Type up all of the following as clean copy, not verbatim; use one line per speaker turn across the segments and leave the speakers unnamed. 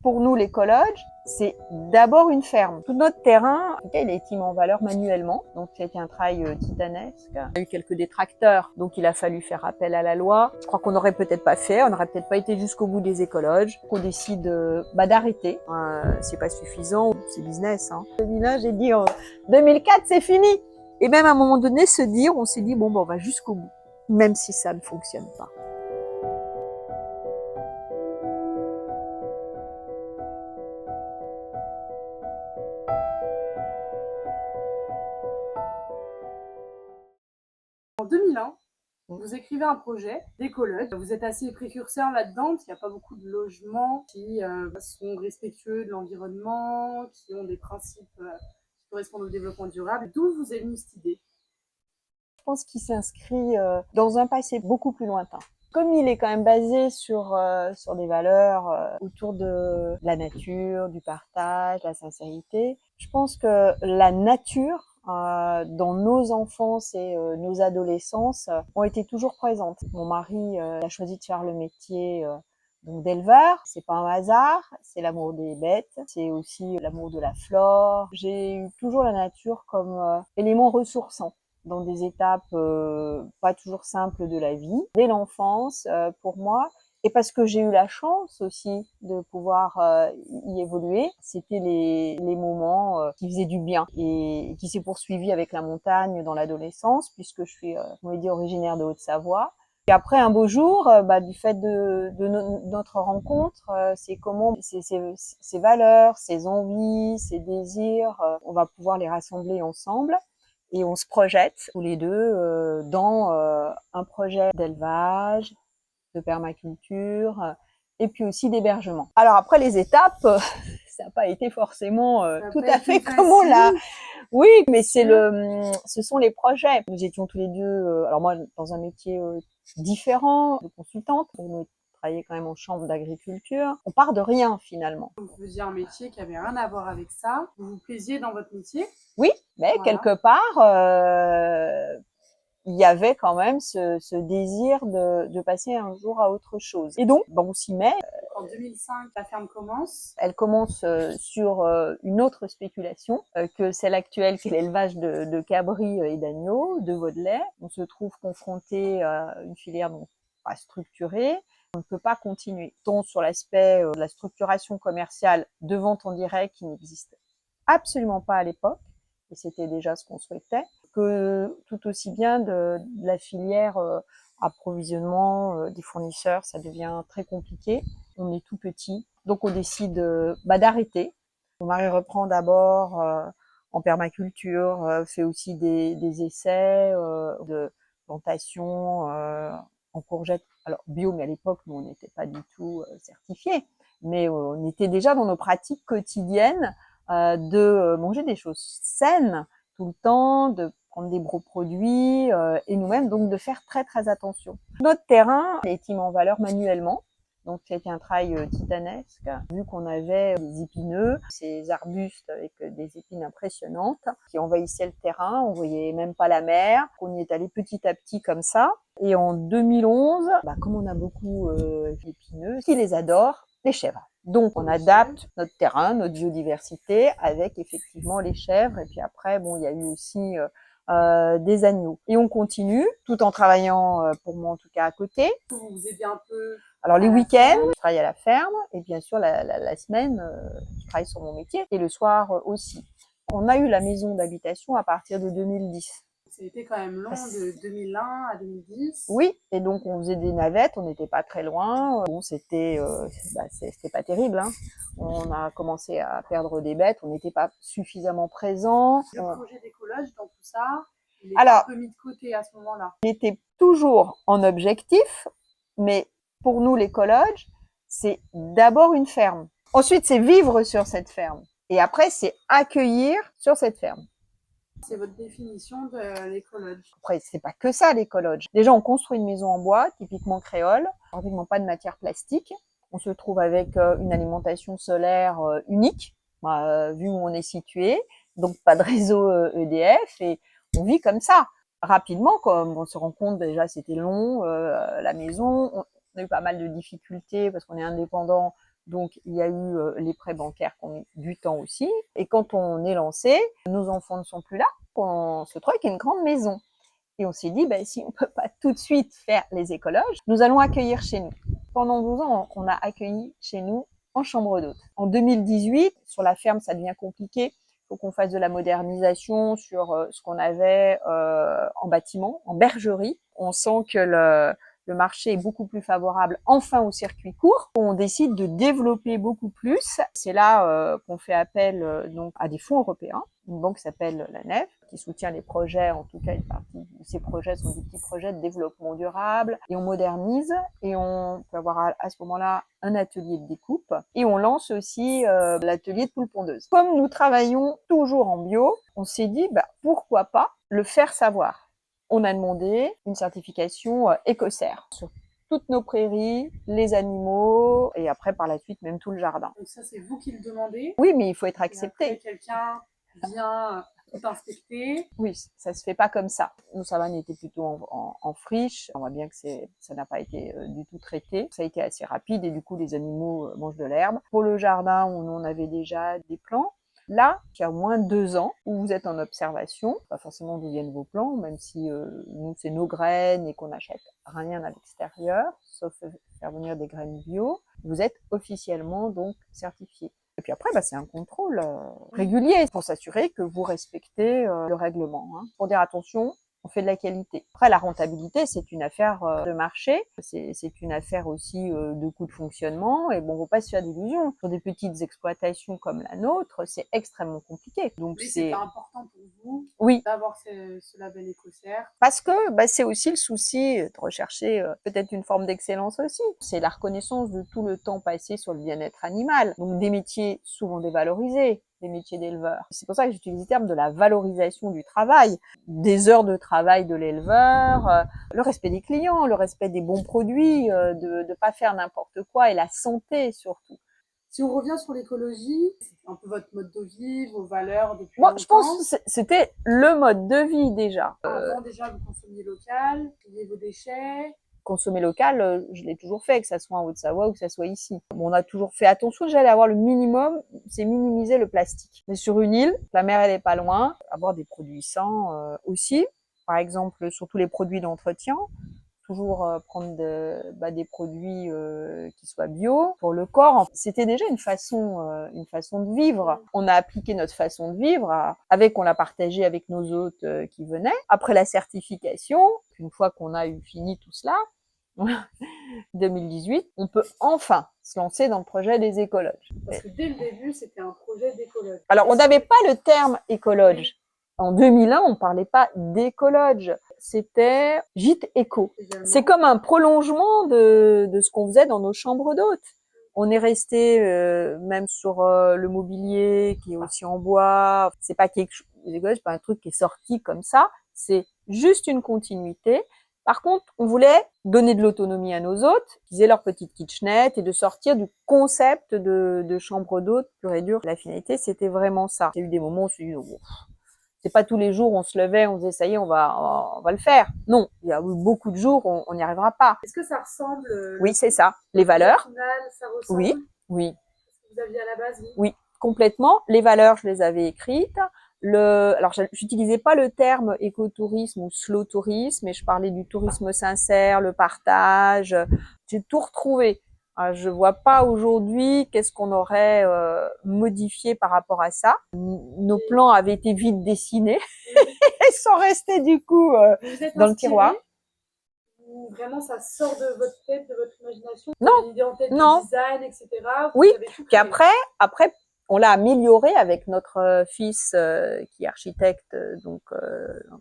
Pour nous, l'écologe, c'est d'abord une ferme. Tout notre terrain, il est mis en valeur manuellement, donc c'était un travail titanesque. Il y a eu quelques détracteurs, donc il a fallu faire appel à la loi. Je crois qu'on n'aurait peut-être pas fait, on n'aurait peut-être pas été jusqu'au bout des écologes. On décide d'arrêter, c'est pas suffisant, c'est business. 2001, j'ai dit en 2004, c'est fini. Et même à un moment donné, on s'est dit, bon, on va jusqu'au bout, même si ça ne fonctionne pas.
En 2001, vous écrivez un projet d'écologe. Vous êtes assez précurseur là-dedans, parce qu'il n'y a pas beaucoup de logements qui sont respectueux de l'environnement, qui ont des principes qui correspondent au développement durable. D'où vous est venue cette idée?
Je pense qu'il s'inscrit dans un passé beaucoup plus lointain. Comme il est quand même basé sur des valeurs autour de la nature, du partage, la sincérité, je pense que la nature dans nos enfances et nos adolescences ont été toujours présentes. Mon mari a choisi de faire le métier donc d'éleveur. C'est pas un hasard, c'est l'amour des bêtes, c'est aussi l'amour de la flore. J'ai eu toujours la nature comme élément ressourçant dans des étapes pas toujours simples de la vie, dès l'enfance pour moi. Et parce que j'ai eu la chance aussi de pouvoir y évoluer, c'était les moments qui faisaient du bien et qui s'est poursuivi avec la montagne dans l'adolescence, puisque je suis, on dit, originaire de Haute-Savoie. Et après un beau jour, du fait de notre rencontre, c'est comment ces valeurs, ces envies, ces désirs, on va pouvoir les rassembler ensemble. Et on se projette tous les deux dans un projet d'élevage, de permaculture et puis aussi d'hébergement. Alors après les étapes, ça n'a pas été forcément tout à fait comme on l'a. Oui, mais ce sont les projets. Nous étions tous les deux, alors moi dans un métier différent, de consultante, pour nous travailler quand même en chambre d'agriculture. On part de rien finalement.
Vous faisiez un métier qui avait rien à voir avec ça. Vous vous plaisiez dans votre métier?
Oui, mais voilà. Quelque part, il y avait quand même ce désir de passer un jour à autre chose. Et donc, on s'y met.
En 2005, la ferme commence.
Elle commence sur une autre spéculation que celle actuelle, qui est l'élevage de cabris et d'agneaux, de veaux de lait. On se trouve confronté à une filière donc pas structurée. On ne peut pas continuer. Tant sur l'aspect de la structuration commerciale de vente en direct qui n'existe absolument pas à l'époque, et c'était déjà ce qu'on souhaitait, que tout aussi bien de la filière approvisionnement des fournisseurs, ça devient très compliqué. On est tout petit, donc on décide d'arrêter. Mon mari reprend d'abord en permaculture, fait aussi des essais de plantation en courgettes. Alors bio, mais à l'époque, nous, on n'était pas du tout certifiés, mais on était déjà dans nos pratiques quotidiennes de manger des choses saines tout le temps, de prendre des gros produits et nous-mêmes donc de faire très très attention. Notre terrain est mis en valeur manuellement, donc c'était un travail titanesque, vu qu'on avait des épineux, ces arbustes avec des épines impressionnantes qui envahissaient le terrain, on voyait même pas la mer, on y est allé petit à petit comme ça. Et en 2011, comme on a beaucoup d'épineux, qui les adorent, les chèvres. Donc on adapte notre terrain, notre biodiversité avec effectivement les chèvres. Et puis après, il y a eu aussi des agneaux. Et on continue, tout en travaillant, pour moi en tout cas, à côté.
Vous aidez un peu.
Alors les week-ends, je travaille à la ferme, et bien sûr la semaine, je travaille sur mon métier, et le soir aussi. On a eu la maison d'habitation à partir de 2010.
C'était quand même long, de 2001 à 2010.
Oui, et donc on faisait des navettes, on n'était pas très loin. Bon, c'était pas terrible. On a commencé à perdre des bêtes, on n'était pas suffisamment présent.
Le projet d'écologe dans tout ça, il était un peu mis de côté à ce moment-là.
Il était toujours en objectif, mais pour nous l'écologe, c'est d'abord une ferme. Ensuite, c'est vivre sur cette ferme. Et après, c'est accueillir sur cette ferme.
C'est votre définition de l'écologe.
Après, c'est pas que ça l'écologe. Déjà, on construit une maison en bois, typiquement créole, pratiquement pas de matière plastique. On se trouve avec une alimentation solaire unique, vu où on est situé, donc pas de réseau EDF, et on vit comme ça. Rapidement, comme on se rend compte, déjà c'était long, la maison, on a eu pas mal de difficultés parce qu'on est indépendant Donc, il y a eu les prêts bancaires qui ont mis du temps aussi. Et quand on est lancé, nos enfants ne sont plus là. On se trouve avec une grande maison. Et on s'est dit, si on peut pas tout de suite faire les écologes, nous allons accueillir chez nous. Pendant 12 ans, on a accueilli chez nous en chambre d'hôte. En 2018, sur la ferme, ça devient compliqué. Il faut qu'on fasse de la modernisation sur ce qu'on avait en bâtiment, en bergerie. On sent que le marché est beaucoup plus favorable enfin au circuit court. On décide de développer beaucoup plus. C'est là qu'on fait appel donc à des fonds européens. Une banque qui s'appelle la NEF, qui soutient les projets, en tout cas une partie de ces projets sont des petits projets de développement durable, et on modernise, et on peut avoir à ce moment-là un atelier de découpe, et on lance aussi l'atelier de poules pondeuses. Comme nous travaillons toujours en bio, on s'est dit pourquoi pas le faire savoir. On a demandé une certification Écocert sur toutes nos prairies, les animaux, et après par la suite même tout le jardin.
Donc ça c'est vous qui le demandez?
Oui, mais il faut être
Et
accepté.
après, quelqu'un vient tout inspecter.
Oui, ça se fait pas comme ça. Nos savanes étaient plutôt en friche. On voit bien que ça n'a pas été du tout traité. Ça a été assez rapide et du coup les animaux mangent de l'herbe. Pour le jardin, on avait déjà des plants. Là, il y a au moins 2 ans où vous êtes en observation, pas forcément d'où viennent vos plants, même si nous c'est nos graines et qu'on n'achète rien à l'extérieur, sauf faire venir des graines bio. Vous êtes officiellement donc certifié. Et puis après, c'est un contrôle régulier pour s'assurer que vous respectez le règlement. Pour dire attention, on fait de la qualité. Après, la rentabilité, c'est une affaire de marché, c'est une affaire aussi de coût de fonctionnement. Et bon, faut pas se faire d'illusions. Sur des petites exploitations comme la nôtre, c'est extrêmement compliqué. Donc
c'est important pour vous d'avoir ce label Écocert.
Parce que c'est aussi le souci de rechercher peut-être une forme d'excellence aussi. C'est la reconnaissance de tout le temps passé sur le bien-être animal. Donc des métiers souvent dévalorisés, des métiers d'éleveur. C'est pour ça que j'utilise le terme de la valorisation du travail, des heures de travail de l'éleveur, le respect des clients, le respect des bons produits, de pas faire n'importe quoi, et la santé surtout.
Si on revient sur l'écologie, c'est un peu votre mode de vie, vos valeurs depuis
Moi,
longtemps.
je pense que c'était le mode de vie déjà.
Avant déjà, vous consommiez local, triez vos déchets.
Consommer local, je l'ai toujours fait, que ça soit en Haute-Savoie ou que ça soit ici. Bon, on a toujours fait attention, j'allais avoir le minimum, c'est minimiser le plastique. Mais sur une île, la mer elle est pas loin, avoir des produits sains aussi. Par exemple, sur tous les produits d'entretien, toujours prendre des produits qui soient bio pour le corps. C'était déjà une façon de vivre. On a appliqué notre façon de vivre, on l'a partagé avec nos hôtes qui venaient. Après la certification, une fois qu'on a eu fini tout cela, 2018, on peut enfin se lancer dans le projet des écologes.
Parce que dès le début, c'était un projet d'écologe.
Alors, on n'avait pas le terme écologe. En 2001, on parlait pas d'écologe. C'était gîte éco. C'est comme un prolongement de ce qu'on faisait dans nos chambres d'hôtes. On est resté même sur le mobilier qui est aussi en bois. C'est pas quelque chose, c'est pas un truc qui est sorti comme ça. C'est juste une continuité. Par contre, on voulait donner de l'autonomie à nos hôtes, qu'ils aient leur petite kitchenette et de sortir du concept de chambre d'hôtes pure et dure. La finalité, c'était vraiment ça. Il y a eu des moments où on s'est dit, c'est pas tous les jours on se levait, on disait ça y est, on va le faire. Non, il y a eu beaucoup de jours où on n'y arrivera pas.
Est-ce que ça ressemble
Oui, c'est ça. Les valeurs.
Final, ça ressemble.
Oui.
Ce que vous aviez à la base,
oui, complètement. Les valeurs, je les avais écrites. Alors, j'utilisais pas le terme écotourisme ou slow tourisme, mais je parlais du tourisme sincère, le partage. J'ai tout retrouvé. Je vois pas aujourd'hui qu'est-ce qu'on aurait modifié par rapport à ça. Nos plans avaient été vite dessinés. Ils sont restés du coup dans le tiroir.
Ou vraiment ça sort de votre tête, de votre imagination?
Non.
Une idée en tête du design, etc.
Oui. Puis après, on l'a amélioré avec notre fils qui est architecte, donc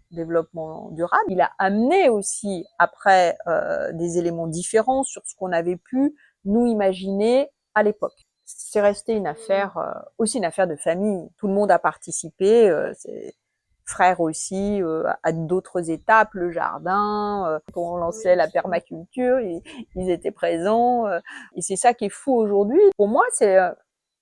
développement durable. Il a amené aussi après des éléments différents sur ce qu'on avait pu nous imaginer à l'époque. C'est resté une affaire, aussi une affaire de famille. Tout le monde a participé. C'est frères aussi à d'autres étapes, le jardin, quand on lançait la permaculture, ils étaient présents. Et c'est ça qui est fou aujourd'hui. Pour moi, c'est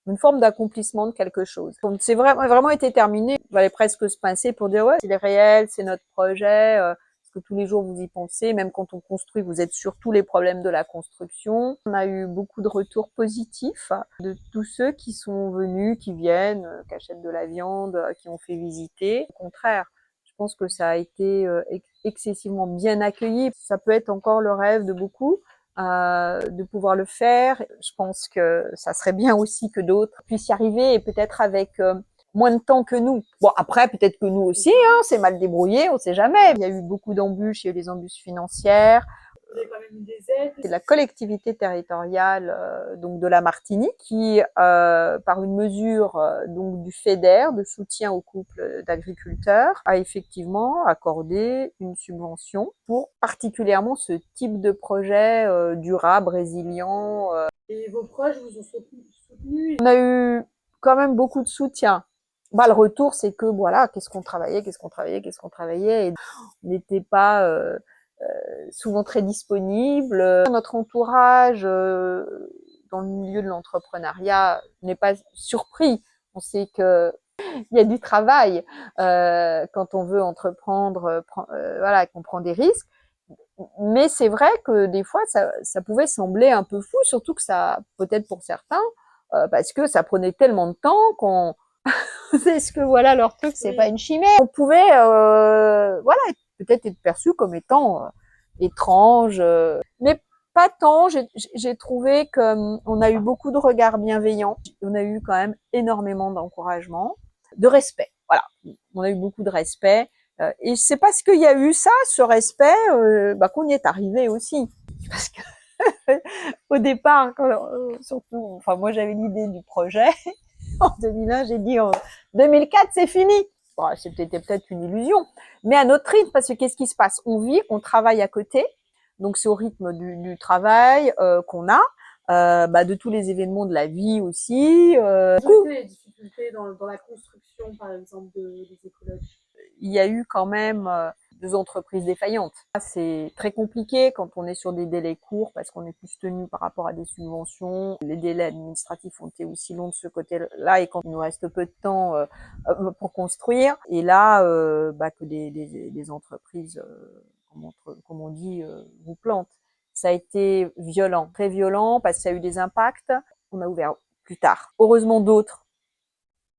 une forme d'accomplissement de quelque chose. Donc c'est vraiment été terminé. Il fallait presque se pincer pour dire ouais, c'est réel, c'est notre projet. Parce que tous les jours vous y pensez, même quand on construit, vous êtes sur tous les problèmes de la construction. On a eu beaucoup de retours positifs de tous ceux qui sont venus, qui viennent, qui achètent de la viande, qui ont fait visiter. Au contraire, je pense que ça a été excessivement bien accueilli. Ça peut être encore le rêve de beaucoup. De pouvoir le faire. Je pense que ça serait bien aussi que d'autres puissent y arriver et peut-être avec moins de temps que nous. Bon, après, peut-être que nous aussi, hein, c'est mal débrouillé, on sait jamais. Il y a eu beaucoup d'embûches, il y a eu des embûches financières.
Vous avez quand même eu des aides.
C'est la collectivité territoriale donc de la Martinique qui, par une mesure donc du FEDER, de soutien aux couples d'agriculteurs, a effectivement accordé une subvention pour particulièrement ce type de projet durable, résilient.
Et vos proches vous ont soutenu.
On a eu quand même beaucoup de soutien. Bah, le retour, c'est que voilà, qu'est-ce qu'on travaillait, et on n'était pas souvent très disponible. Notre entourage dans le milieu de l'entrepreneuriat n'est pas surpris. On sait que il y a du travail quand on veut entreprendre, voilà, qu'on prend des risques. Mais c'est vrai que des fois, ça pouvait sembler un peu fou, surtout que ça, peut-être pour certains, parce que ça prenait tellement de temps qu'on c'est ce que voilà leur truc, c'est pas une chimère. On pouvait voilà peut-être être perçu comme étant étrange, mais pas tant. J'ai trouvé qu'on a eu beaucoup de regards bienveillants. On a eu quand même énormément d'encouragement, de respect. Voilà, on a eu beaucoup de respect. Et c'est parce qu'il y a eu ça, ce respect, qu'on y est arrivé aussi. Parce que au départ, surtout, enfin moi j'avais l'idée du projet. En 2001, j'ai dit en 2004, c'est fini. Bon, c'était peut-être une illusion, mais à notre rythme, parce que qu'est-ce qui se passe? On vit, on travaille à côté, donc c'est au rythme du travail qu'on a, de tous les événements de la vie aussi.
Les difficultés dans la construction, par exemple, des écologues.
Il y a eu quand même 2 entreprises défaillantes. C'est très compliqué quand on est sur des délais courts parce qu'on est plus tenu par rapport à des subventions. Les délais administratifs ont été aussi longs de ce côté-là et quand il nous reste peu de temps pour construire. Et là, que des entreprises, comme on dit, vous plantent. Ça a été violent, très violent parce que ça a eu des impacts. On a ouvert plus tard. Heureusement, d'autres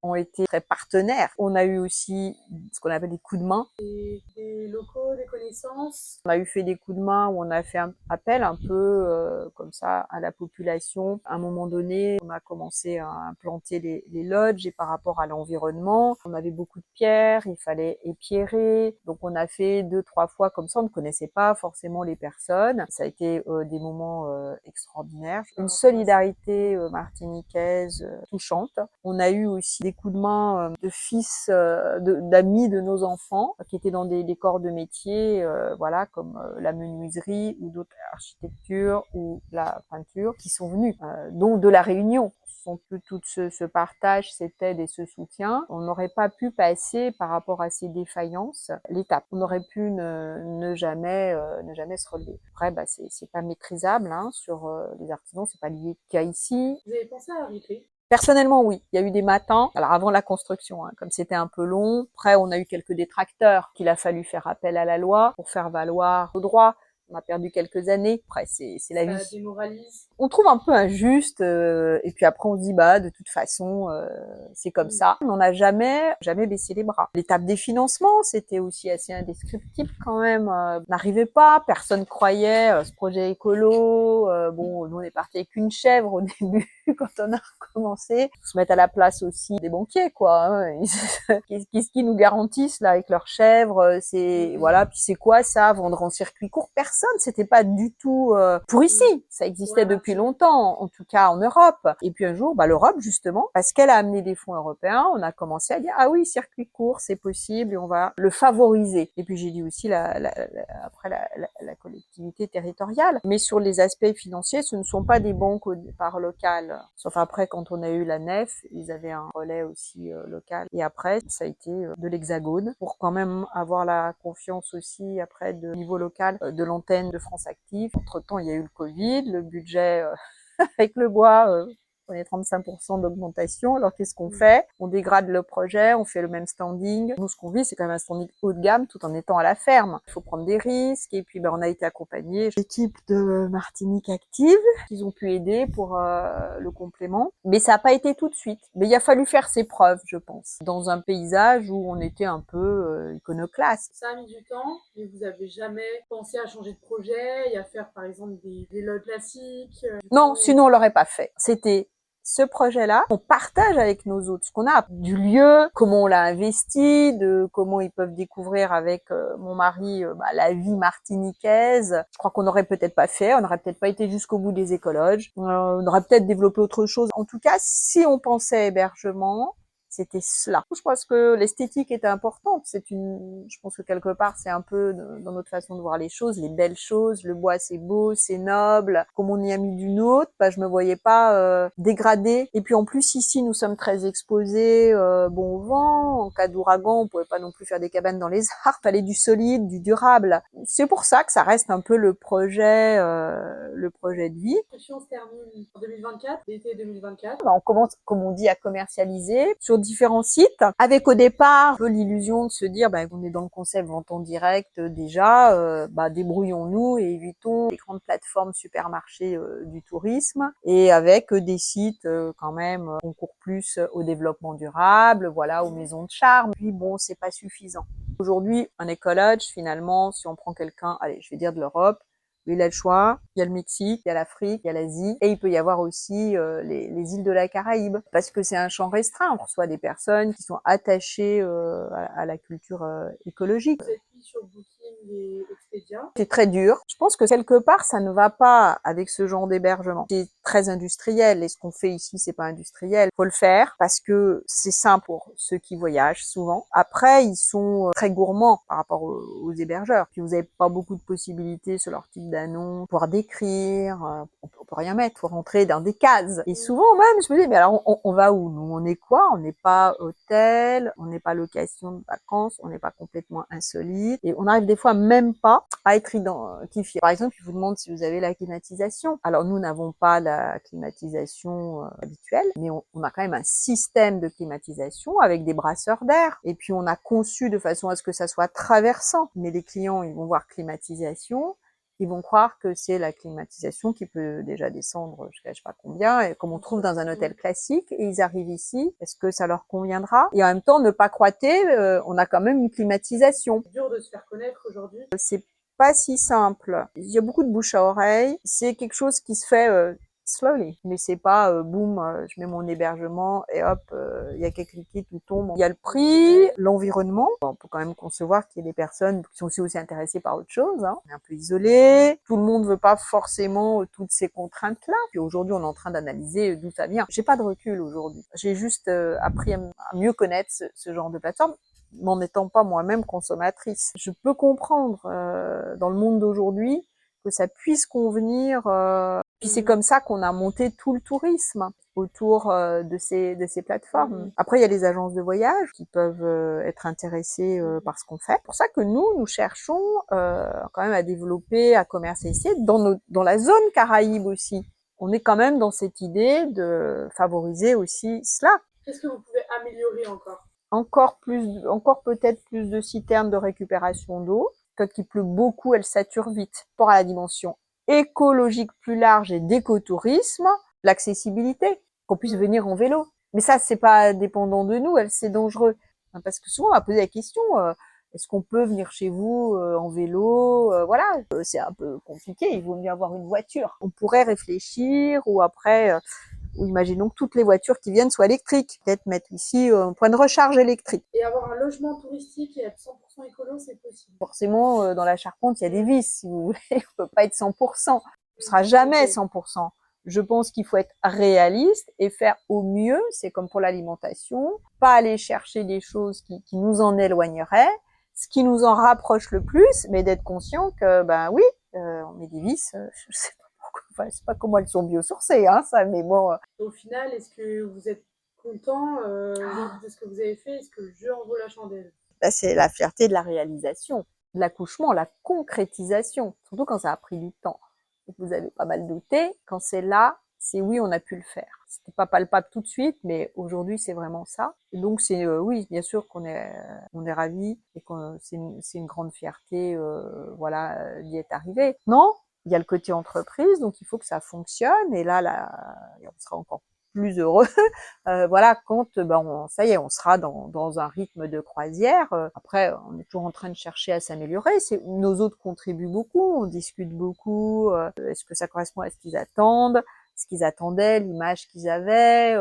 ont été très partenaires. On a eu aussi ce qu'on appelle des coups de main.
Des locaux, des connaissances.
On a eu fait des coups de main où on a fait appel un peu comme ça à la population. À un moment donné, on a commencé à implanter les lodges et par rapport à l'environnement, on avait beaucoup de pierres, il fallait épierrer. Donc on a fait 2-3 fois comme ça, on ne connaissait pas forcément les personnes. Ça a été des moments extraordinaires. Une solidarité martiniquaise touchante. On a eu aussi des coups de main de fils, d'amis de nos enfants qui étaient dans des corps de métier, voilà, comme la menuiserie ou d'autres architectures ou la peinture, qui sont venus, dont de la Réunion. Sont tout ce partage, cette aide et ce soutien. On n'aurait pas pu passer par rapport à ces défaillances l'étape. On aurait pu ne jamais se relever. Après, c'est pas maîtrisable sur les artisans, c'est pas lié qu'à ici.
Vous avez pensé à arrêter?
Personnellement, oui. Il y a eu des matins, alors avant la construction, comme c'était un peu long. Après, on a eu quelques détracteurs qu'il a fallu faire appel à la loi pour faire valoir nos droits. On a perdu quelques années. Après, c'est la vie.
Ça démoralise.
On trouve un peu injuste, et puis après on se dit de toute façon c'est comme ça. On n'a jamais baissé les bras. L'étape des financements, c'était aussi assez indescriptible quand même. On n'arrivait pas, personne croyait ce projet écolo. Bon, nous on est parti avec une chèvre au début quand on a recommencé. Faut se mettre à la place aussi des banquiers quoi. Qu'est-ce qu'ils nous garantissent là avec leurs chèvres? C'est voilà, puis c'est quoi ça, vendre en circuit court? Personne, c'était pas du tout pour ici. Ça existait depuis longtemps, en tout cas en Europe. Et puis un jour, l'Europe, justement, parce qu'elle a amené des fonds européens, on a commencé à dire, ah oui, circuit court, c'est possible, et on va le favoriser. Et puis j'ai dit aussi après la collectivité territoriale. Mais sur les aspects financiers, ce ne sont pas des banques au départ locales. Sauf après, quand on a eu la nef, ils avaient un relais aussi local. Et après, ça a été de l'Hexagone, pour quand même avoir la confiance aussi, après, de niveau local, de l'antenne de France Active. Entre-temps, il y a eu le Covid, le budget avec le bois On est 35% d'augmentation. Alors qu'est-ce qu'on fait? On dégrade le projet, on fait le même standing. Nous, ce qu'on vit, c'est quand même un standing haut de gamme tout en étant à la ferme. Il faut prendre des risques. Et puis, on a été accompagné l'équipe de Martinique Active. Ils ont pu aider pour le complément. Mais ça n'a pas été tout de suite. Mais il a fallu faire ses preuves, je pense, dans un paysage où on était un peu iconoclaste.
Ça a mis du temps, mais vous avez jamais pensé à changer de projet et à faire par exemple des lots classiques
Non, sinon on l'aurait pas fait. C'était ce projet-là, on partage avec nos autres ce qu'on a, du lieu, comment on l'a investi, de comment ils peuvent découvrir avec mon mari la vie martiniquaise. Je crois qu'on n'aurait peut-être pas fait, on n'aurait peut-être pas été jusqu'au bout des écologes, on aurait peut-être développé autre chose. En tout cas, si on pensait hébergement, c'était cela. Je pense que l'esthétique était importante. Je pense que quelque part, c'est un peu dans notre façon de voir les choses, les belles choses. Le bois, c'est beau, c'est noble. Comme on y a mis du nôtre, je me voyais pas dégrader. Et puis en plus, ici, nous sommes très exposés, au vent. En cas d'ouragan, on pouvait pas non plus faire des cabanes dans les arbres. Fallait du solide, du durable. C'est pour ça que ça reste un peu le projet de vie.
La construction se termine en 2024, l'été 2024.
On commence, comme on dit, à commercialiser sur différents sites, avec au départ un peu l'illusion de se dire on est dans le concept vente en direct déjà, débrouillons-nous et évitons les grandes plateformes supermarchés du tourisme, et avec des sites quand même concourent plus au développement durable, voilà, aux maisons de charme. Puis c'est pas suffisant. Aujourd'hui, un écolodge, finalement, si on prend quelqu'un, allez, je vais dire de l'Europe, il a le choix, il y a le Mexique, il y a l'Afrique, il y a l'Asie, et il peut y avoir aussi les îles de la Caraïbe, parce que c'est un champ restreint. On reçoit des personnes qui sont attachées à la culture écologique.
Vous êtes mis sur Booking et Expedia.
C'est très dur. Je pense que quelque part, ça ne va pas avec ce genre d'hébergement. C'est très industriel, et ce qu'on fait ici, c'est pas industriel. Faut le faire parce que c'est simple pour ceux qui voyagent souvent. Après, ils sont très gourmands par rapport aux hébergeurs. Puis vous avez pas beaucoup de possibilités sur leur type d'annonce, pouvoir décrire, on peut rien mettre, faut rentrer dans des cases. Et souvent même, je me dis, mais alors on va où? Nous, on est quoi? On n'est pas hôtel, on n'est pas location de vacances, on n'est pas complètement insolite, et on arrive des fois même pas à être identifié. Par exemple, ils vous demandent si vous avez la climatisation. Alors nous n'avons pas la climatisation habituelle, mais on a quand même un système de climatisation avec des brasseurs d'air. Et puis on a conçu de façon à ce que ça soit traversant. Mais les clients, ils vont voir climatisation, ils vont croire que c'est la climatisation qui peut déjà descendre jusqu'à je sais pas combien, et comme on trouve dans un hôtel classique, et ils arrivent ici, est-ce que ça leur conviendra? Et en même temps, ne pas croiter, on a quand même une climatisation.
C'est dur de se faire connaître aujourd'hui.
C'est pas si simple. Il y a beaucoup de bouche à oreille. C'est quelque chose qui se fait slowly, mais c'est pas boum, je mets mon hébergement et hop, il y a quelques cliquets, tout tombe. Il y a le prix, l'environnement. On peut quand même concevoir qu'il y a des personnes qui sont aussi intéressées par autre chose. On est un peu isolé. Tout le monde veut pas forcément toutes ces contraintes-là. Puis aujourd'hui, on est en train d'analyser d'où ça vient. J'ai pas de recul aujourd'hui. J'ai juste appris à mieux connaître ce genre de plateforme, m'en étant pas moi-même consommatrice. Je peux comprendre dans le monde d'aujourd'hui que ça puisse convenir. Puis c'est comme ça qu'on a monté tout le tourisme autour de ces plateformes. Après, il y a les agences de voyage qui peuvent être intéressées par ce qu'on fait. C'est pour ça que nous cherchons quand même à développer, à commercialiser dans la zone Caraïbe aussi. On est quand même dans cette idée de favoriser aussi cela.
Qu'est-ce que vous pouvez améliorer encore?
Encore peut-être plus de citernes de récupération d'eau. Quand il pleut beaucoup, elle sature vite. Par rapport à la dimension écologique plus large et d'écotourisme, l'accessibilité, qu'on puisse venir en vélo. Mais ça, c'est pas dépendant de nous, c'est dangereux. Parce que souvent, on va poser la question, est-ce qu'on peut venir chez vous en vélo? Voilà, c'est un peu compliqué, il vaut mieux avoir une voiture. On pourrait réfléchir, ou après... ou imaginons que toutes les voitures qui viennent soient électriques. Peut-être mettre ici un point de recharge électrique.
Et avoir un logement touristique et être 100% écolo, c'est possible.
Forcément, dans la Charpente, il y a des vices, si vous voulez. On peut pas être 100%. On sera jamais 100%. Je pense qu'il faut être réaliste et faire au mieux. C'est comme pour l'alimentation. Pas aller chercher des choses qui nous en éloigneraient. Ce qui nous en rapproche le plus, mais d'être conscient que, oui, on met des vices, je sais pas. Enfin, je sais pas comment elles sont biosourcées, ça, mais bon.
Au final, est-ce que vous êtes content de ce que vous avez fait? Est-ce que le jeu en vaut la chandelle?
C'est la fierté de la réalisation, de l'accouchement, la concrétisation, surtout quand ça a pris du temps. Vous avez pas mal douté, quand c'est là, c'est oui, on a pu le faire. C'était pas palpable tout de suite, mais aujourd'hui c'est vraiment ça. Et donc c'est oui, bien sûr qu'on est ravis et que c'est une grande fierté, voilà, d'y être arrivé. Non, il y a le côté entreprise, donc il faut que ça fonctionne. Et là, on sera encore plus heureux, voilà, quand ça y est, on sera dans un rythme de croisière. Après, on est toujours en train de chercher à s'améliorer. Nos autres contribuent beaucoup, on discute beaucoup. Est-ce que ça correspond à ce qu'ils attendent, ce qu'ils attendaient, l'image qu'ils avaient,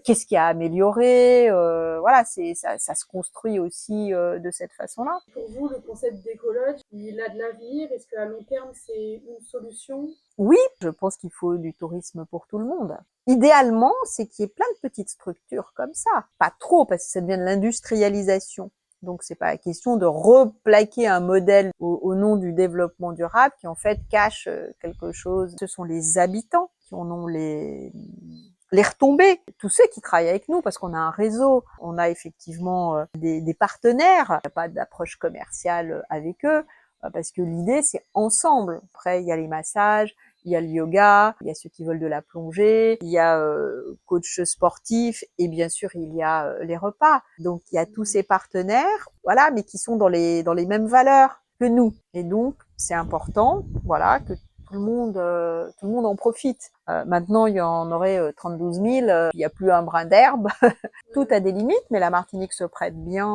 qu'est-ce qui a amélioré. Voilà, ça se construit aussi de cette façon-là.
Pour vous, le concept d'écologe, il a de l'avenir? Est-ce qu'à long terme, c'est une solution?
Oui, je pense qu'il faut du tourisme pour tout le monde. Idéalement, c'est qu'il y ait plein de petites structures comme ça. Pas trop, parce que ça devient de l'industrialisation. Donc, c'est pas la question de replaquer un modèle au nom du développement durable qui, en fait, cache quelque chose. Ce sont les habitants qui en ont les retombées. Tous ceux qui travaillent avec nous, parce qu'on a un réseau, on a effectivement des partenaires. Il n'y a pas d'approche commerciale avec eux, parce que l'idée, c'est ensemble. Après, il y a les massages, il y a le yoga, il y a ceux qui veulent de la plongée, il y a coach sportif et bien sûr il y a les repas. Donc il y a tous ces partenaires, voilà, mais qui sont dans les mêmes valeurs que nous. Et donc c'est important, voilà, que tout le monde en profite. Maintenant il y en aurait 32 000, il n'y a plus un brin d'herbe. Tout a des limites, mais la Martinique se prête bien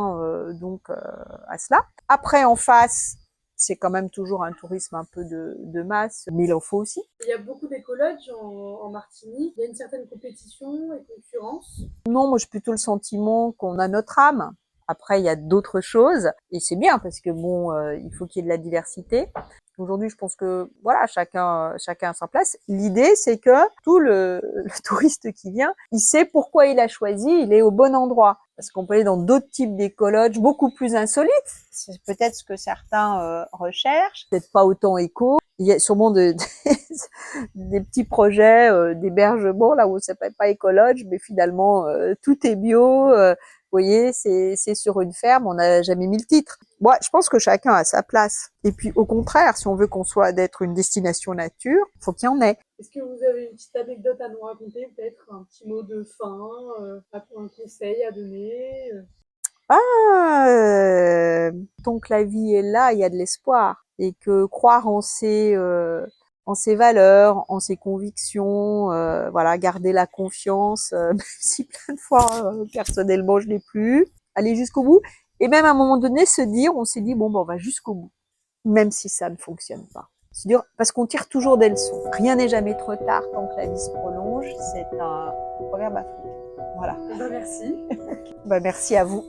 à cela. Après en face, c'est quand même toujours un tourisme un peu de masse, mais il en faut aussi.
Il y a beaucoup d'écologes en Martinique. Il y a une certaine compétition et concurrence.
Non, moi j'ai plutôt le sentiment qu'on a notre âme. Après, il y a d'autres choses, et c'est bien parce que bon, il faut qu'il y ait de la diversité. Aujourd'hui, je pense que voilà, chacun a sa place. L'idée, c'est que tout le touriste qui vient, il sait pourquoi il a choisi, il est au bon endroit. Parce qu'on peut aller dans d'autres types d'écologes, beaucoup plus insolites. C'est peut-être ce que certains recherchent, peut-être pas autant éco. Il y a sûrement des petits projets d'hébergement là où ça s'appelle pas écologe, mais finalement tout est bio. Vous voyez, c'est sur une ferme, on n'a jamais mis le titre. Moi, je pense que chacun a sa place. Et puis, au contraire, si on veut qu'on soit d'être une destination nature, faut qu'il y en ait.
Est-ce que vous avez une petite anecdote à nous raconter, peut-être un petit mot de fin, un conseil à donner?
Tant que la vie est là, il y a de l'espoir. Et que croire en ses valeurs, en ses convictions, voilà, garder la confiance, même si plein de fois, personnellement, je l'ai plus, aller jusqu'au bout. Et même à un moment donné, on s'est dit, bon, on va jusqu'au bout, même si ça ne fonctionne pas. C'est dur, parce qu'on tire toujours des leçons. Rien n'est jamais trop tard tant que la vie se prolonge. C'est un proverbe africain. Voilà.
Merci.
Merci à vous.